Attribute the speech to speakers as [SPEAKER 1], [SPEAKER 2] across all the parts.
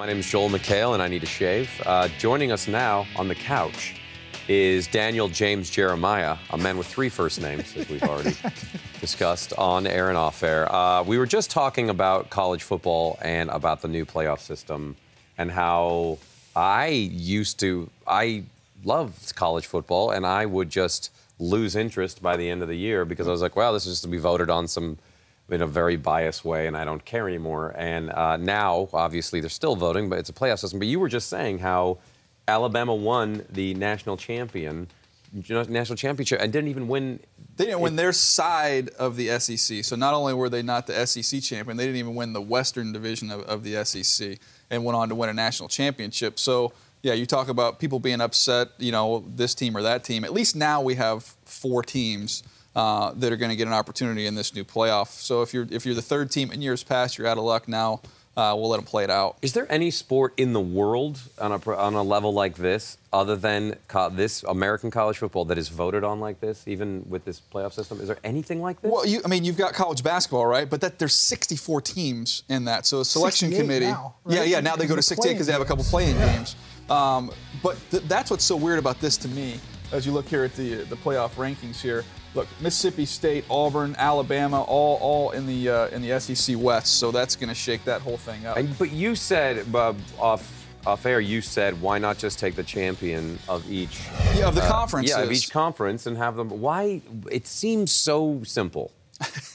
[SPEAKER 1] My name is Joel McHale, and I need a shave. Joining us now on the couch is Daniel James Jeremiah, a man with 3 first names, as we've already discussed on air and off air. We were just talking about college football and about the new playoff system and how I loved college football, and I would just lose interest by the end of the year because I was like, well, this is just to be voted on in a very biased way, and I don't care anymore. And now, obviously, they're still voting, but it's a playoff system. But you were just saying how Alabama won the national championship and didn't even win.
[SPEAKER 2] They didn't win their side of the SEC. So not only were they not the SEC champion, they didn't even win the Western division of the SEC and went on to win a national championship. So, yeah, you talk about people being upset, this team or that team. At least now we have 4 teams that are going to get an opportunity in this new playoff. So if you're the third team in years past, you're out of luck now. We'll let them play it out.
[SPEAKER 1] Is there any sport in the world on a level like this, other than this American college football, that is voted on like this, even with this playoff system? Is there anything like this?
[SPEAKER 2] Well, you've got college basketball, right? But there's 64 teams in that, so a selection committee.
[SPEAKER 3] Now, right?
[SPEAKER 2] Yeah. Now they go to 68 because they have a couple play-in games. But that's what's so weird about this to me. As you look here at the playoff rankings here, look, Mississippi State, Auburn, Alabama, all in the SEC West. So that's going to shake that whole thing up.
[SPEAKER 1] But you said off air, you said why not just take the champion of each?
[SPEAKER 2] Yeah, of the conferences.
[SPEAKER 1] Yeah, of each conference and have them. Why? It seems so simple.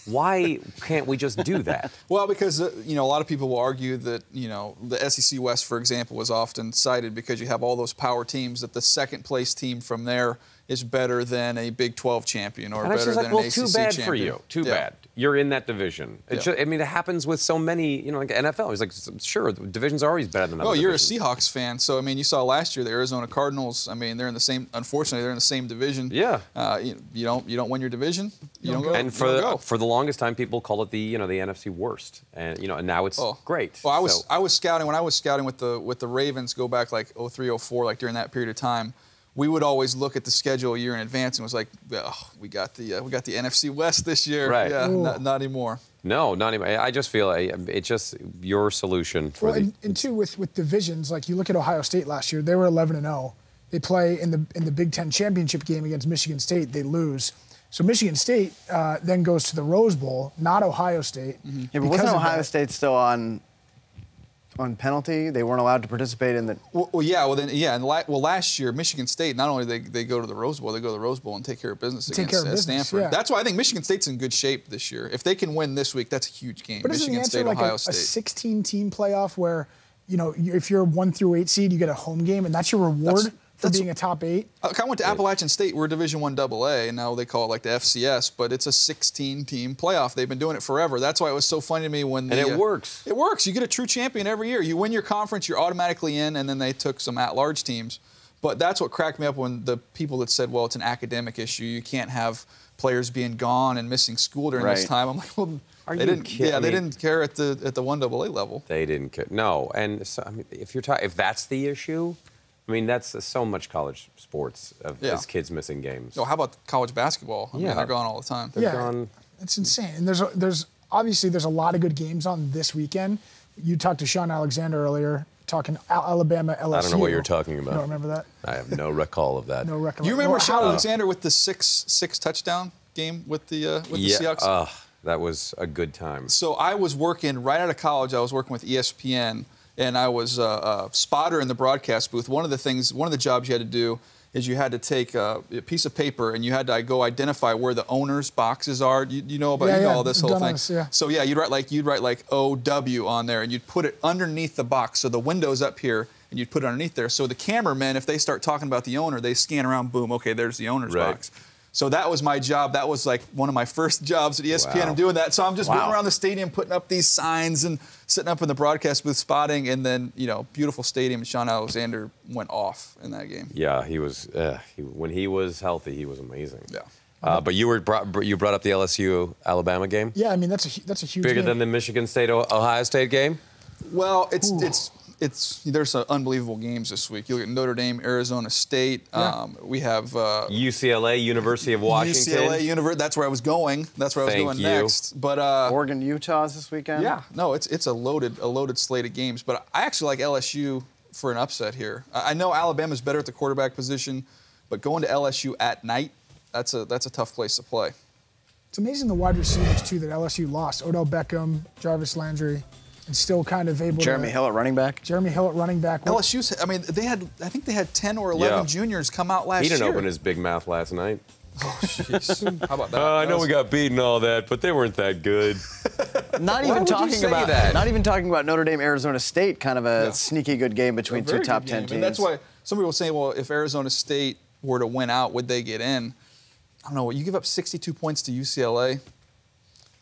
[SPEAKER 1] Why can't we just do that?
[SPEAKER 2] Well, because a lot of people will argue that the SEC West, for example, was often cited because you have all those power teams, that the second place team from there is better than a Big 12 champion or better than an ACC champion.
[SPEAKER 1] Too bad for you. Too bad. You're in that division. It happens with so many, like NFL. It's like, sure, the divisions are always better than other
[SPEAKER 2] you're
[SPEAKER 1] divisions.
[SPEAKER 2] A Seahawks fan, so, you saw last year the Arizona Cardinals. They're in the same, unfortunately, they're in the same division.
[SPEAKER 1] Yeah.
[SPEAKER 2] You don't win your division, you don't go.
[SPEAKER 1] And for the longest time, people call it the NFC worst. And, and now it's great.
[SPEAKER 2] Well, I was scouting, when I was scouting with the Ravens, go back like 03, 04, like during that period of time, we would always look at the schedule a year in advance and was like, we got the NFC West this year.
[SPEAKER 1] Right.
[SPEAKER 2] Yeah, not anymore.
[SPEAKER 1] No, not anymore. I just feel it's just your solution for
[SPEAKER 3] and two, with divisions, like you look at Ohio State last year, they were 11-0. They play in the Big Ten championship game against Michigan State, they lose. So Michigan State then goes to the Rose Bowl, not Ohio State.
[SPEAKER 4] Mm-hmm. Yeah, but wasn't Ohio State still on penalty? They weren't allowed to participate in the.
[SPEAKER 2] Well, last year Michigan State, not only they go to the Rose Bowl, they go to the Rose Bowl and take care of business against Stanford. Yeah. That's why I think Michigan State's in good shape this year. If they can win this week, that's a huge game.
[SPEAKER 3] But
[SPEAKER 2] Michigan State,
[SPEAKER 3] like
[SPEAKER 2] Ohio
[SPEAKER 3] a
[SPEAKER 2] State.
[SPEAKER 3] A 16-team playoff where if you're a 1 through 8 seed, you get a home game, and that's your reward for being a top 8.
[SPEAKER 2] I went to Appalachian State. We're Division I AA, and now they call it like the FCS, but it's a 16-team playoff. They've been doing it forever. That's why it was so funny to me when
[SPEAKER 1] it works.
[SPEAKER 2] It works. You get a true champion every year. You win your conference, you're automatically in, and then they took some at-large teams. But that's what cracked me up when the people that said, well, it's an academic issue. You can't have players being gone and missing school during this time. I'm like, well, they didn't care at the 1 AA level.
[SPEAKER 1] They didn't care. No, and so, if that's the issue. That's so much college sports as kids missing games.
[SPEAKER 2] Oh, how about college basketball? They're gone all the time.
[SPEAKER 1] They're gone.
[SPEAKER 3] It's insane. And there's obviously a lot of good games on this weekend. You talked to Sean Alexander earlier, talking Alabama, LSU.
[SPEAKER 1] I don't know what you're talking about.
[SPEAKER 3] You don't remember that?
[SPEAKER 1] I have no recall of that.
[SPEAKER 3] No recollection.
[SPEAKER 2] You remember Sean Alexander with the six touchdown game with the Seahawks?
[SPEAKER 1] That was a good time.
[SPEAKER 2] So I was working right out of college. I was working with ESPN. And I was a spotter in the broadcast booth. One of the jobs you had to do is you had to take a piece of paper and you had to go identify where the owners' boxes are. You know all this whole thing. So you'd write like OW on there, and you'd put it underneath the box. So the window's up here, and you'd put it underneath there. So the cameramen, if they start talking about the owner, they scan around. Boom. Okay, there's the owner's box. So that was my job. That was like one of my first jobs at ESPN. Wow. I'm doing that. So I'm just going around the stadium, putting up these signs and sitting up in the broadcast booth spotting. And then, beautiful stadium. Sean Alexander went off in that game.
[SPEAKER 1] Yeah, he was. When he was healthy, he was amazing.
[SPEAKER 2] Yeah.
[SPEAKER 1] But you brought up the LSU Alabama game.
[SPEAKER 3] Yeah, that's a huge.
[SPEAKER 1] Bigger
[SPEAKER 3] game.
[SPEAKER 1] than the Michigan State Ohio State game.
[SPEAKER 2] Well, it's there's some unbelievable games this week. You look at Notre Dame, Arizona State. We have
[SPEAKER 1] UCLA, University of Washington.
[SPEAKER 2] UCLA, that's where I was going. That's where I was going next. But
[SPEAKER 4] Oregon, Utah's this weekend.
[SPEAKER 2] Yeah, no, it's a loaded slate of games. But I actually like LSU for an upset here. I know Alabama's better at the quarterback position, but going to LSU at night, that's a tough place to play.
[SPEAKER 3] It's amazing the wide receivers too that LSU lost. Odell Beckham, Jarvis Landry, and still kind of able
[SPEAKER 4] Jeremy
[SPEAKER 3] to.
[SPEAKER 4] Hill at running back.
[SPEAKER 3] Jeremy Hill at running back.
[SPEAKER 2] LSU's. I mean, I think they had 10 or 11 juniors come out last year.
[SPEAKER 1] He didn't open his big mouth last night.
[SPEAKER 2] Oh, jeez. How about that?
[SPEAKER 1] I know we got beaten all that, but they weren't that good.
[SPEAKER 4] Not
[SPEAKER 1] Why
[SPEAKER 4] even
[SPEAKER 1] would you
[SPEAKER 4] talking
[SPEAKER 1] say
[SPEAKER 4] about
[SPEAKER 1] that?
[SPEAKER 4] Not even talking about Notre Dame, Arizona State. Kind of a sneaky good game between two top 10 teams.
[SPEAKER 2] And that's why some people say, well, if Arizona State were to win out, would they get in? I don't know. You give up 62 points to UCLA.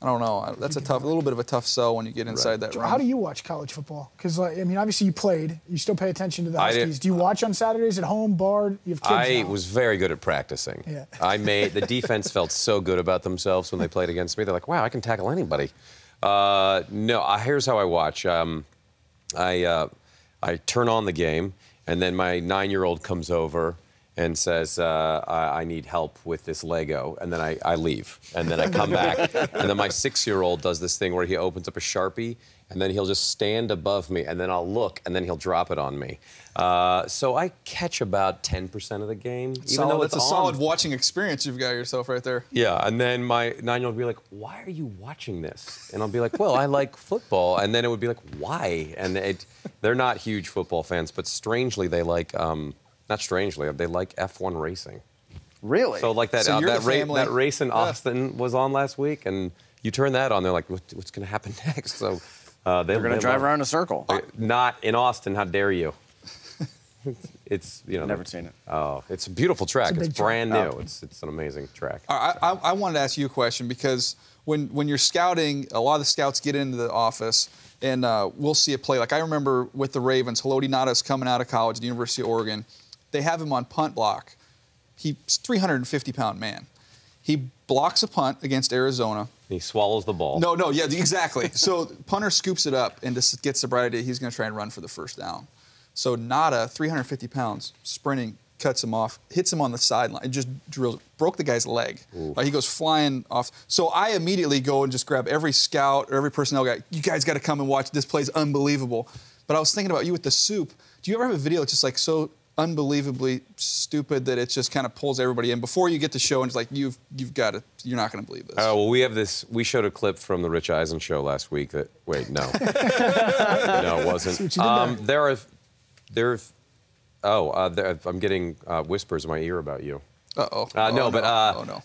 [SPEAKER 2] I don't know. That's a little bit of a tough sell when you get inside that round.
[SPEAKER 3] How do you watch college football? Because I mean, obviously you played. You still pay attention to the Huskies. Do you watch on Saturdays at home, barred? You have kids
[SPEAKER 1] I
[SPEAKER 3] now.
[SPEAKER 1] was very good at practicing.
[SPEAKER 3] Yeah.
[SPEAKER 1] The defense felt so good about themselves when they played against me. They're like, wow, I can tackle anybody. No, here's how I watch. I turn on the game, and then my 9-year-old comes over and says, I need help with this Lego. And then I leave. And then I come back. And then my 6-year-old does this thing where he opens up a Sharpie, and then he'll just stand above me, and then I'll look, and then he'll drop it on me. So I catch about 10% of the game. Even though
[SPEAKER 2] that's a solid watching experience you've got yourself right there.
[SPEAKER 1] Yeah, and then my 9-year-old would be like, why are you watching this? And I'll be like, well, I like football. And then it would be like, why? And they're not huge football fans, but strangely they like... Not strangely, they like F1 racing.
[SPEAKER 4] Really?
[SPEAKER 1] So like that that race in Austin was on last week, and you turn that on, they're like, what's going to happen next? So
[SPEAKER 4] they're going to drive around in a circle.
[SPEAKER 1] Not in Austin. How dare you? It's
[SPEAKER 4] never seen it.
[SPEAKER 1] Oh, it's a beautiful track. It's brand new.
[SPEAKER 4] Oh.
[SPEAKER 1] It's an amazing track.
[SPEAKER 2] I wanted to ask you a question because when you're scouting, a lot of the scouts get into the office and we'll see a play. Like I remember with the Ravens, Haloti Ngata's coming out of college at the University of Oregon. They have him on punt block. He's a 350-pound man. He blocks a punt against Arizona.
[SPEAKER 1] He swallows the ball.
[SPEAKER 2] No, yeah, exactly. So punter scoops it up and just gets the bright idea he's going to try and run for the first down. So Ngata, 350 pounds, sprinting, cuts him off, hits him on the sideline, and just drills, broke the guy's leg. He goes flying off. So I immediately go and just grab every scout or every personnel guy. You guys got to come and watch. This play's unbelievable. But I was thinking about you with the soup. Do you ever have a video that's just like so unbelievably stupid that it just kind of pulls everybody in before you get the show and it's like you've got to, you're not going to believe this?
[SPEAKER 1] Oh, well, we have this. We showed a clip from the Rich Eisen show last week. No, no, it wasn't. I'm getting whispers in my ear about you.
[SPEAKER 2] No.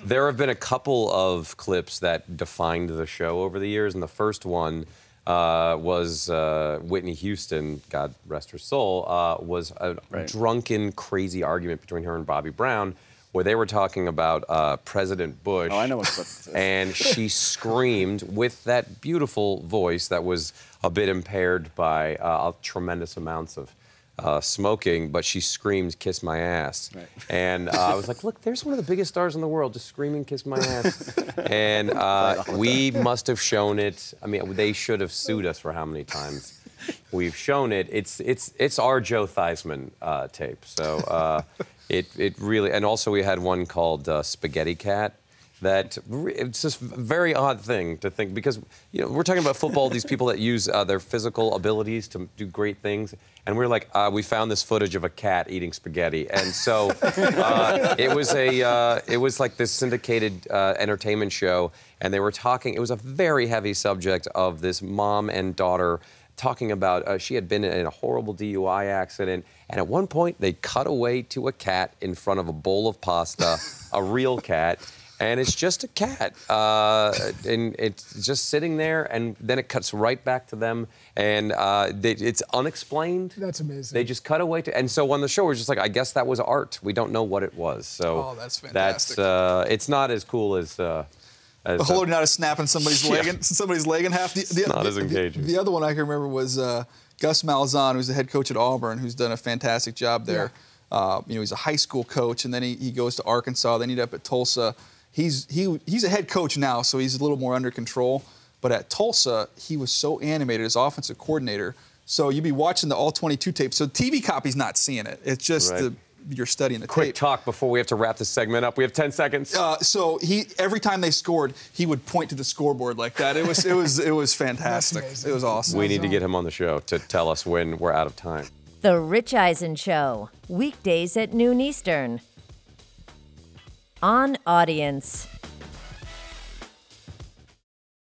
[SPEAKER 1] There have been a couple of clips that defined the show over the years, and the first one was Whitney Houston, God rest her soul, was a drunken, crazy argument between her and Bobby Brown, where they were talking about President Bush.
[SPEAKER 4] Oh, I know what clip this is.
[SPEAKER 1] And she screamed with that beautiful voice that was a bit impaired by tremendous amounts of smoking, but she screamed, "Kiss my ass."
[SPEAKER 4] Right.
[SPEAKER 1] And I was like, look, there's one of the biggest stars in the world just screaming, "Kiss my ass." And we must have shown it. I mean, they should have sued us for how many times we've shown it. It's our Joe Theismann tape. So it really, and also we had one called Spaghetti Cat. It's just a very odd thing to think, because we're talking about football, these people that use their physical abilities to do great things, and we're like, we found this footage of a cat eating spaghetti, and so it was like this syndicated entertainment show, and they were talking. It was a very heavy subject of this mom and daughter talking about she had been in a horrible DUI accident, and at one point they cut away to a cat in front of a bowl of pasta, a real cat. And it's just a cat, and it's just sitting there, and then it cuts right back to them, and it's unexplained.
[SPEAKER 3] That's amazing.
[SPEAKER 1] They just cut away to, and so on the show, we're just like, I guess that was art. We don't know what it was. So
[SPEAKER 2] that's fantastic.
[SPEAKER 1] It's not as cool as
[SPEAKER 2] Haloti Ngata snapping somebody's leg in half.
[SPEAKER 1] Not as engaging.
[SPEAKER 2] The other one I can remember was Gus Malzahn, who's the head coach at Auburn, who's done a fantastic job there. Yeah. He's a high school coach, and then he goes to Arkansas. Then he's up at Tulsa. He's a head coach now, so he's a little more under control. But at Tulsa, he was so animated as offensive coordinator. So you'd be watching the all 22 tape. So TV copy's not seeing it. It's just
[SPEAKER 1] Right.
[SPEAKER 2] you're studying the
[SPEAKER 1] Quick
[SPEAKER 2] tape.
[SPEAKER 1] talk before we have to wrap this segment up. We have 10 seconds.
[SPEAKER 2] So every time they scored, he would point to the scoreboard like that. It was fantastic.
[SPEAKER 3] amazing.
[SPEAKER 2] It was awesome.
[SPEAKER 1] We need to get him on the show to tell us when we're out of time.
[SPEAKER 5] The Rich Eisen Show, weekdays at noon Eastern. On Audience.